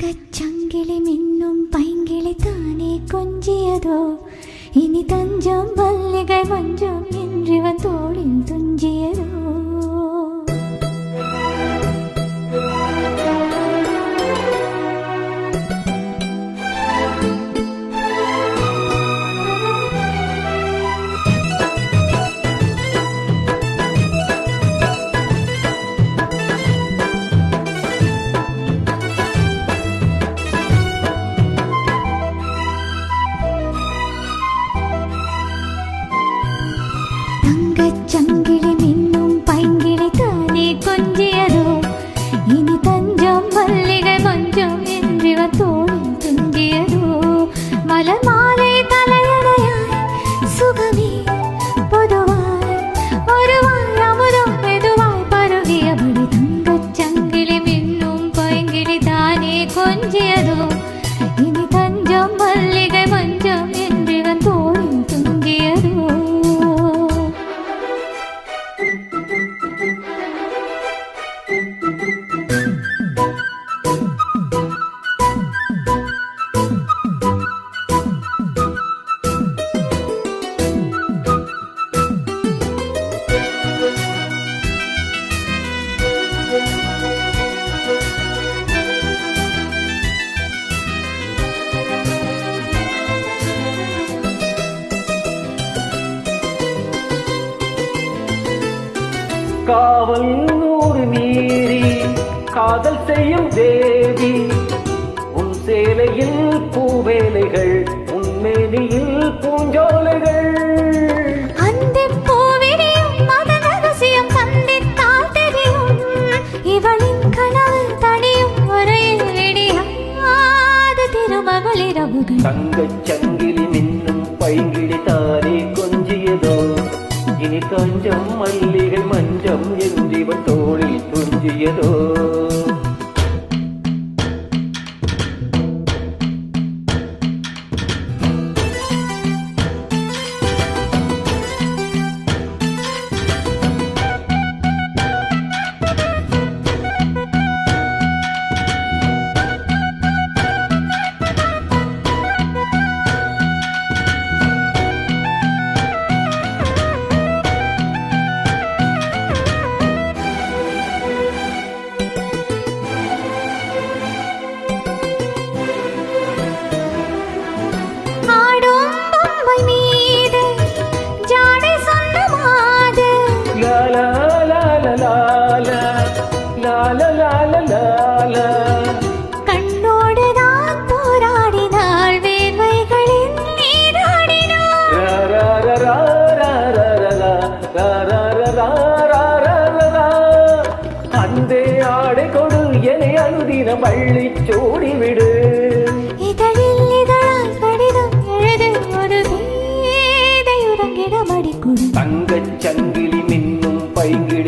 தங்கச்சங்கிலி மின்னும் பைங்கிளி தானே கொஞ்சியதோ இனி தஞ்சம் மல்லிகை மஞ்சம் என்றிவன் தோளில் துஞ்சியதோ சங்கிலி மின்னும் பைங்கிளி தானே கொஞ்சியதோ இனி தஞ்சம் மல்லிகை மஞ்சம் என்றிவன் தோளில் துஞ்சியதோ மலர் மாலை தலையணையாய் சுகமே பொதுவாய் ஒருவாய் அமுதம் மெதுவாய் பருகியபடி தங்கச்சங்கிலி மின்னும் பைங்கிளி தானே கொஞ்சியதோ இனி தஞ்சம் மல்லிகை மஞ்சம் என்றிவன் தோளில் துஞ்சியதோ காவல் நூறு மீறி காதல் செய்யும் தேவி உன் சேலையில் பூவேலைகள் உன்மேனியில் பூஞ்சோலைகள் அந்த பூவிரியும் மத ரகசியம் கண்டித்தால் தெரியும் இவளின் கனவு தனியும் வரையில் விடியாத திருமகள் இரவுகள் தங்கச் சங்கிலி மின்னும் பைங்கிளி தானே கொஞ்சியதோ இனி தஞ்சம் மல்லிகை மஞ்சம் என்றிவன் தோளில் துஞ்சியதோ கண்ணோடுதான் போராடினாள் வேர்வைகளில் நீராடினாள் அந்தே ஆடை கொடு என அனுதினம் அள்ளி சூடிவிடு இதழில் இதழால் கடிதம் எழுது ஒரு வேதை உறங்கிட மடிக்குடு தங்கச் சங்கிலி மின்னும் பைங்கிளி